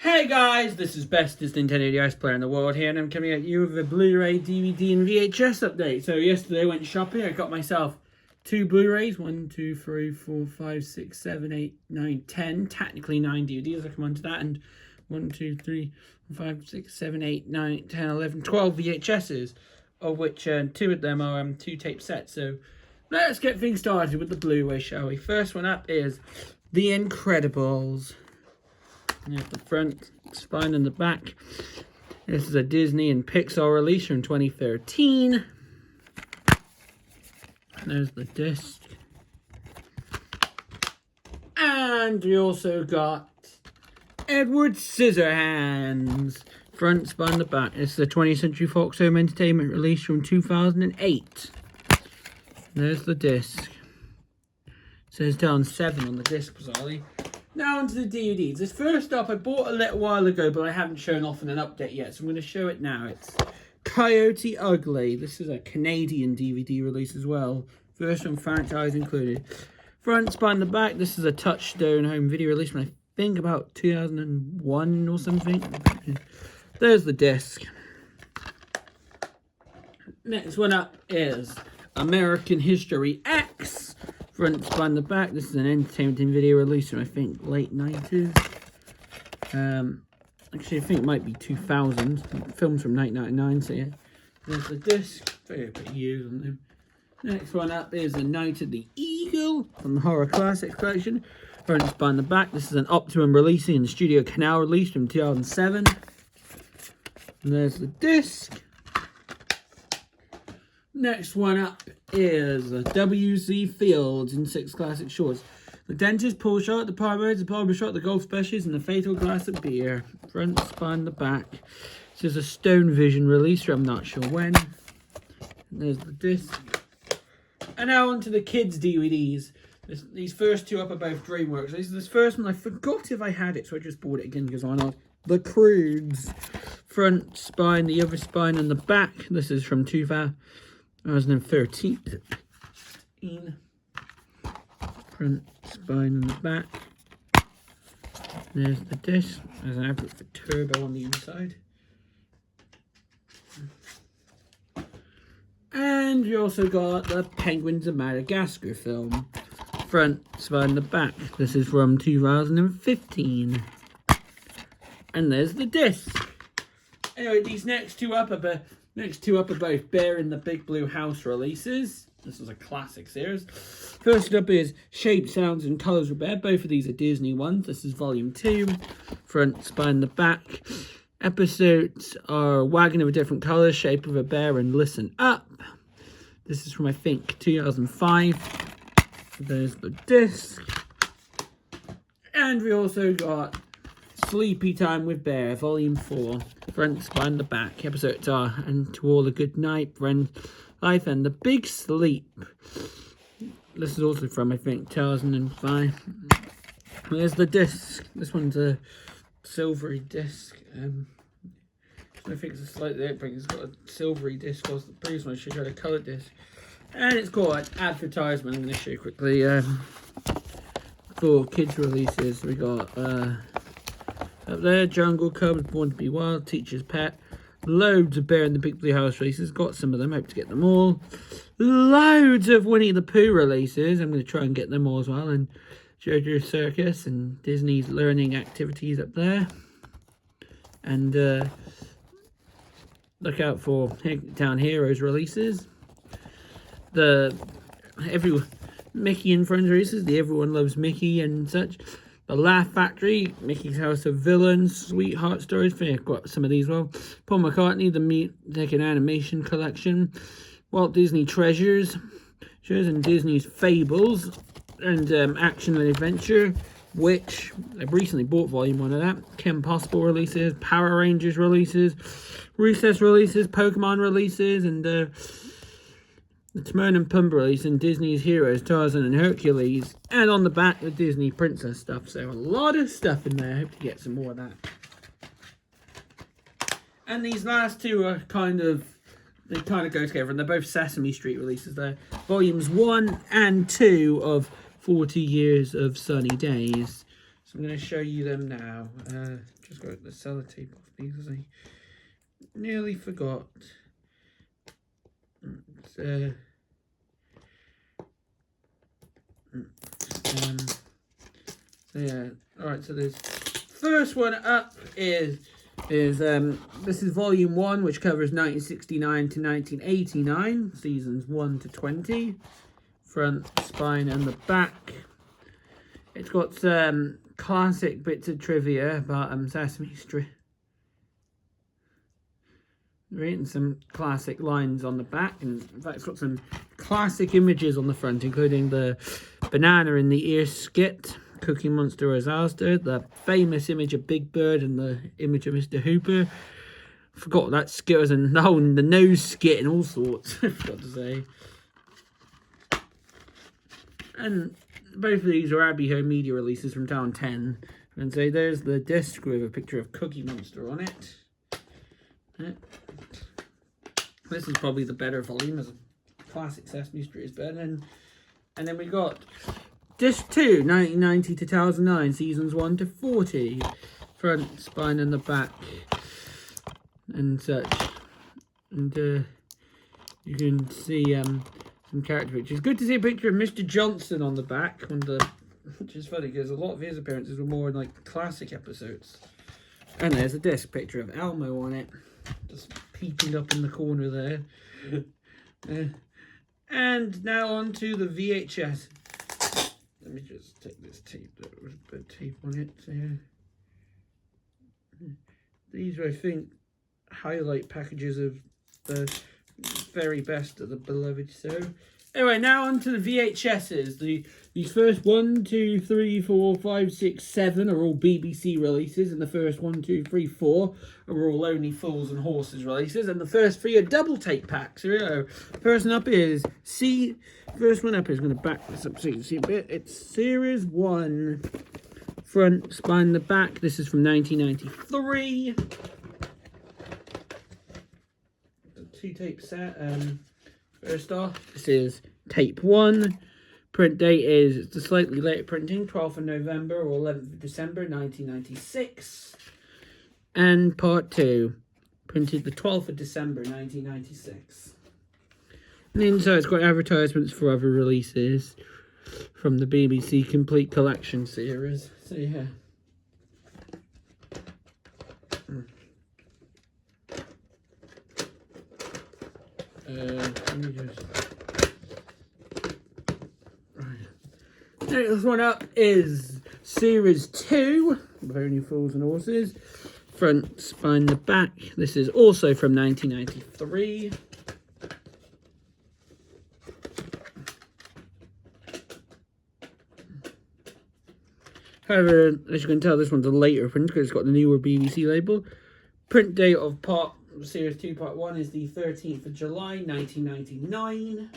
Hey guys, this is bestest Nintendo DS player in the world here, and I'm coming at you with a Blu Ray, DVD, and VHS update. So yesterday I went shopping. I got myself 2 Blu Rays, 1, 2, 3, 4, 5, 6, 7, 8, 9, 10. Technically 9 DVDs. I'll come on to that. And 1, 2, 3, 4, 5, 6, 7, 8, 9, 10, 11, 12 VHSs, of which 2 of them are 2 tape sets. So let's get things started with the Blu Ray, shall we? First one up is The Incredibles. Here's the front spine and the back. This is a Disney and Pixar release from 2013. There's the disc. And we also got Edward Scissorhands. Front spine, the back. This is a 20th Century Fox Home Entertainment release from 2008. There's the disc. It says down 7 on the disc, bizarrely. Now onto the DVDs. This first up I bought a little while ago, but I haven't shown off in an update yet, so I'm going to show it now. It's Coyote Ugly. This is a Canadian DVD release as well. First one franchise included. Front spine, the back. This is a Touchstone home video release from I think about 2001 or something. There's the disc. Next one up is American History X. Front spine, the back. This is an entertainment and video release from I think late 90s. Actually I think it might be 2000. Films from 1999, so yeah. There's the disc. Very pretty years on them. Next one up is A Night at the Eagle from the Horror Classics collection. Front spine, the back. This is an Optimum releasing and Studio Canal release from 2007. And there's the disc. Next one up is W.C. Fields in 6 classic shorts. The Dentist, Pool Shot, The Pirates, The Barber Shot, The Golf Specials, and The Fatal Glass of Beer. Front spine, the back. This is a Stone Vision release from I'm not sure when. And there's the disc. And now onto the kids' DVDs. These first 2 up are both DreamWorks. This first one, I forgot if I had it, so I just bought it again because why not? The Croods. Front spine, the other spine, and the back. This is from 2013. Front spine and the back. There's the disc. There's an advert for Turbo on the inside. And we also got the Penguins of Madagascar film. Front spine and the back. This is from 2015. And there's the disc. Anyway, these next two up are both Bear in the Big Blue House releases. This is a classic series. First up is Shape, Sounds, and Colours of Bear. Both of these are Disney ones. This is volume 2. Front spine, the back. Episodes are Wagon of a Different Colour, Shape of a Bear, and Listen Up. This is from, I think, 2005. There's the disc. And we also got Sleepy Time with Bear, volume 4. Front spine, the back. Episodes are And to All a Good Night, Friend Life, and The Big Sleep. This is also from, I think, 2005. There's the disc. This one's a silvery disc. I think it's a slightly different. It's got a silvery disc, whilst the previous one should have a coloured disc. And it's got an advertisement. I'm going to show you quickly. For kids releases, we got up there, Jungle Cubs, Born to Be Wild, Teacher's Pet. Loads of Bear in the Big Blue House releases. Got some of them. Hope to get them all. Loads of Winnie the Pooh releases. I'm going to try and get them all as well. And JoJo's Circus and Disney's Learning Activities up there. And look out for Town Heroes releases. Mickey and Friends releases. The Everyone Loves Mickey and such. The Laugh Factory, Mickey's House of Villains, Sweetheart Stories. I think I've got some of these well. Paul McCartney, The Music and Animation Collection. Walt Disney Treasures. And Disney's Fables. And Action and Adventure, which I've recently bought volume 1 of that. Kim Possible releases. Power Rangers releases. Recess releases. Pokemon releases. And the Timon and Pumbaa release, and Disney's Heroes, Tarzan and Hercules, and on the back the Disney Princess stuff. So a lot of stuff in there. I hope to get some more of that. And these last 2 are they kind of go together, and they're both Sesame Street releases. They're volumes 1 and 2 of 40 Years of Sunny Days. I'm going to show you them now. Just got the sellotape off because I nearly forgot. So yeah, alright, so this first one up is this is volume 1, which covers 1969 to 1989, seasons 1 to 20, front, spine and the back. It's got some classic bits of trivia about Sesame Street. Written some classic lines on the back, and in fact it's got some classic images on the front, including the banana in the ear skit, Cookie Monster as Astor, the famous image of Big Bird and the image of Mr. Hooper. Forgot that skit was in the nose skit and all sorts. I forgot to say. And both of these are Abbey Home Media releases from Town 10. And so there's the disc with a picture of Cookie Monster on it. This is probably the better volume, as a classic Sesame Street is better. And then we got disc 2, 1990 to 2009, seasons 1 to 40, front, spine and the back and such. And you can see some character pictures. Good to see a picture of Mr. Johnson on the back, which is funny because a lot of his appearances were more in like classic episodes. And there's a disc picture of Elmo on it, just peeping up in the corner there. And now on to the VHS. Let me just take this tape. There was a bit of tape on it. So these are, I think, highlight packages of the very best of the beloved show. Anyway, now on to the VHSs. These first 1, 2, 3, 4, 5, 6, 7 are all BBC releases, and the first 1, 2, 3, 4 are all Only Fools and Horses releases, and the first 3 are double tape packs. Here we go. First one up is first one up is going to back this up so you can see a bit. It's Series 1, front, spine, the back. This is from 1993. A 2-tape set. First off, this is tape 1. Print date is the slightly later printing, 12th of November or 11th of December 1996. And part 2, printed the 12th of December 1996. And inside it's got advertisements for other releases from the BBC Complete Collection series. So yeah. Let me just... Right. This one up is Series 2, of Only Fools and Horses. Front, spine, the back. This is also from 1993. However, as you can tell, this one's a later print because it's got the newer BBC label. Print date of Series 2 Part 1 is the 13th of July 1999.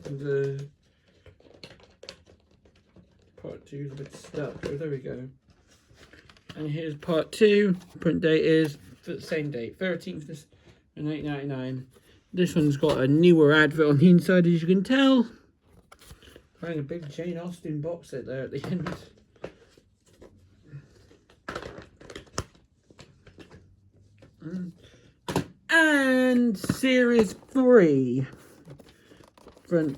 And Part 2 is a bit stuck, but there we go. And here's Part 2. Print date is the same date, 13th of 1999. This one's got a newer advert on the inside, as you can tell. Having a big Jane Austen box set there at the end. And Series 3, front,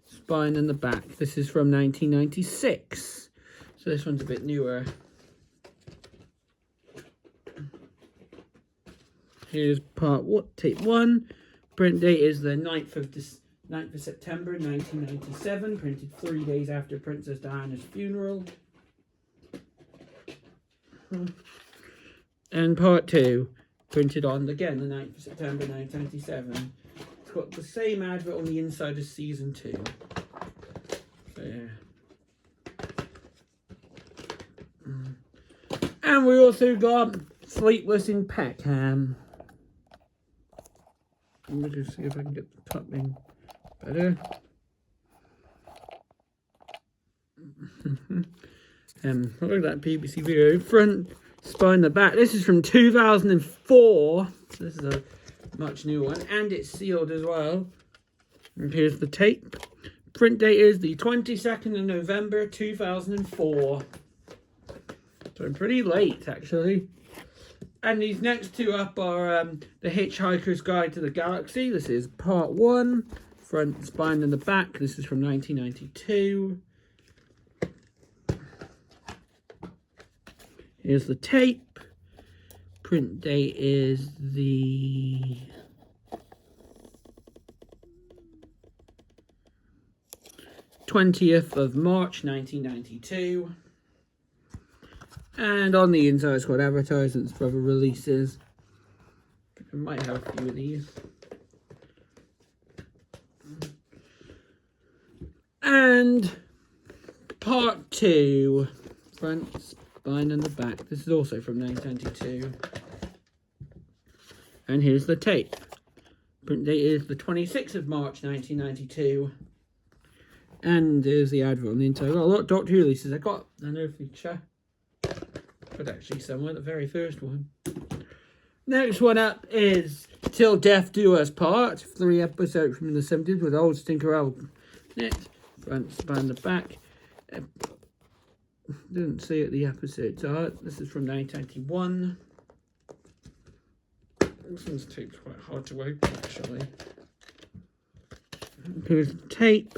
spine and the back. This is from 1996, so this one's a bit newer. Here's tape 1. Print date is the 9th of September 1997, printed 3 days after Princess Diana's funeral. And Part 2, printed on, again, the 9th of September 1997. It's got the same advert on the inside as Season 2. So, yeah. And we also got Sleepless in Peckham. Let me just see if I can get the top in better. Look at that BBC video. Front, spine, the back. This is from 2004. So this is a much newer one, and it's sealed as well. And here's the tape. Print date is the 22nd of November 2004. So pretty late, actually. And these next two up are The Hitchhiker's Guide to the Galaxy. This is part 1. Front, spine, and the back. This is from 1992. Here's the tape. Print date is the 20th of March 1992. And on the inside it's got advertisements for other releases. I might have a few of these. And part 2, front, spine, and the back. This is also from 1992. And here's the tape. Print date is the 26th of March 1992. And there's the advert on the inside. I've got a lot of Doctor Who releases. I got an early feature. But actually somewhere, the very first one. Next one up is Till Death Do Us Part. 3 episodes from the 70s with old Stinker album. Next, front, spine, the back. Didn't see it, the episodes art. This is from 1991. This one's tape's quite hard to open, actually. Here's the tape.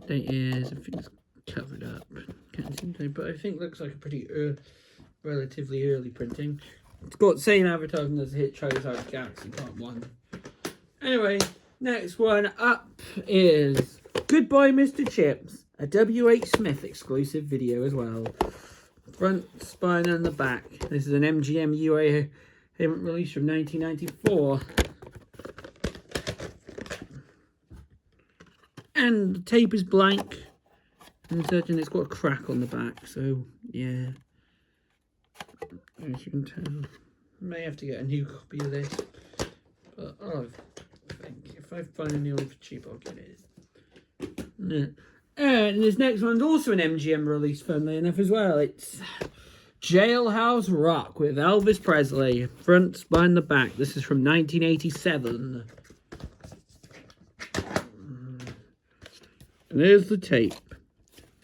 Date is, I think it's covered up. Can't see the tape, but I think it looks like a pretty relatively early printing. It's got the same advertising as the Hitchhiker's Guide to the Galaxy Part 1. Anyway, next one up is Goodbye Mr. Chips, a W.H. Smith exclusive video as well. Front, spine, and the back. This is an MGM UA release from 1994. And the tape is blank. And it's got a crack on the back, so yeah. As you can tell, I may have to get a new copy of this. But I think if I find a new one for cheap, I'll get it. Yeah. And this next one's also an MGM release, funnily enough, as well. It's Jailhouse Rock with Elvis Presley. Front, spine, the back. This is from 1987. And there's the tape.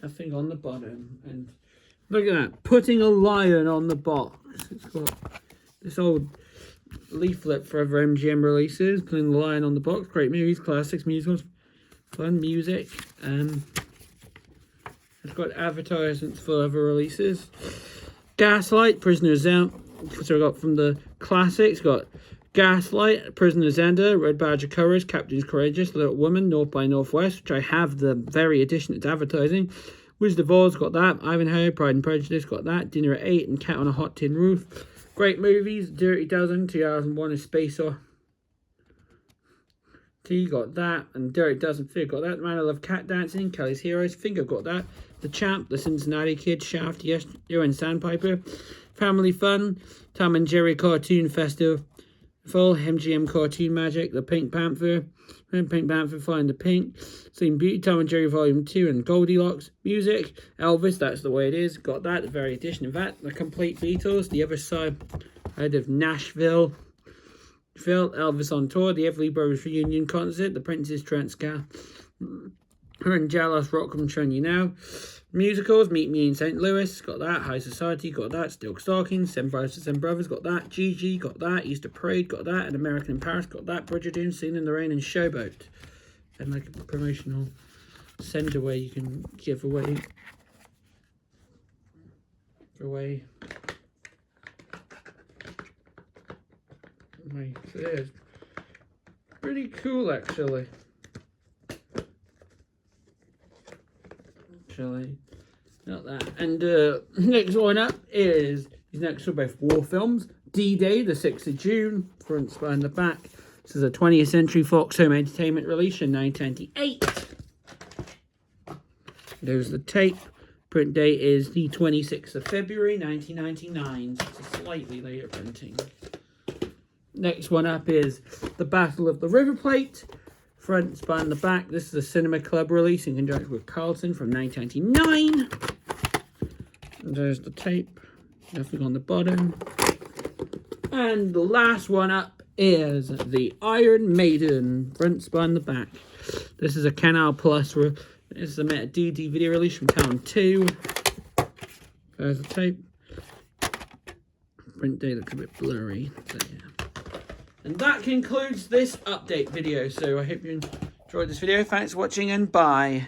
Nothing on the bottom. And look at that. Putting a Lion on the box. It's got this old leaflet for other MGM releases. Putting the Lion on the box. Great movies, classics, musicals, fun music. It's got advertisements for other releases. Gaslight, Prisoner's End. So I got from the classics. Got Gaslight, Prisoner's Ender, Red Badge of Courage, Captain's Courageous, Little Woman, North by Northwest, which I have the very edition it's advertising. Wizard of Oz, got that. Ivanhoe, Pride and Prejudice, got that. Dinner at 8 and Cat on a Hot Tin Roof. Great movies. Dirty Dozen, 2001, A Space T, got that. And Dirty Dozen, Fear, got that. Man I Love Cat Dancing, Kelly's Heroes, Finger, got that. The Champ, The Cincinnati Kid, Shaft, Yes, You're in Sandpiper. Family Fun, Tom and Jerry Cartoon Festival. Full MGM Cartoon Magic, The Pink Panther, Pink Panther Find the Pink, Sleeping Beauty, Tom and Jerry Volume 2 and Goldilocks, Music, Elvis, That's the Way It Is, got that, the very edition of that, The Complete Beatles, The Other Side of Nashville, Phil, Elvis on Tour, The Everly Brothers Reunion Concert, The Princess Trent Ska, Her and Jalos Rock Come Shun You Now, Musicals, Meet Me in St. Louis, got that. High Society, got that. Silk Stockings, Seven Brothers to Seven Brothers, got that. Gigi, got that. Easter Parade, got that. An American in Paris, got that. Bridgerton, Singing in the Rain, and Showboat. And like a promotional sender where you can give away. Like this. Pretty cool, actually. Not that. And next one up is these next are both war films. D-Day, the 6th of June, front, spine, the back. This is a 20th Century Fox Home Entertainment release in 1998. There's the tape. Print date is the 26th of February 1999. So it's a slightly later printing. Next one up is The Battle of the River Plate. Front, spine, the back. This is a Cinema Club release in conjunction with Carlton from 1999. And there's the tape. Nothing on the bottom. And the last one up is the Iron Maiden, front, spine, and the back. This is a Canal Plus. This is a DVD video release from Town 2. There's the tape. Print day looks a bit blurry. So, yeah. And that concludes this update video. So I hope you enjoyed this video. Thanks for watching and bye.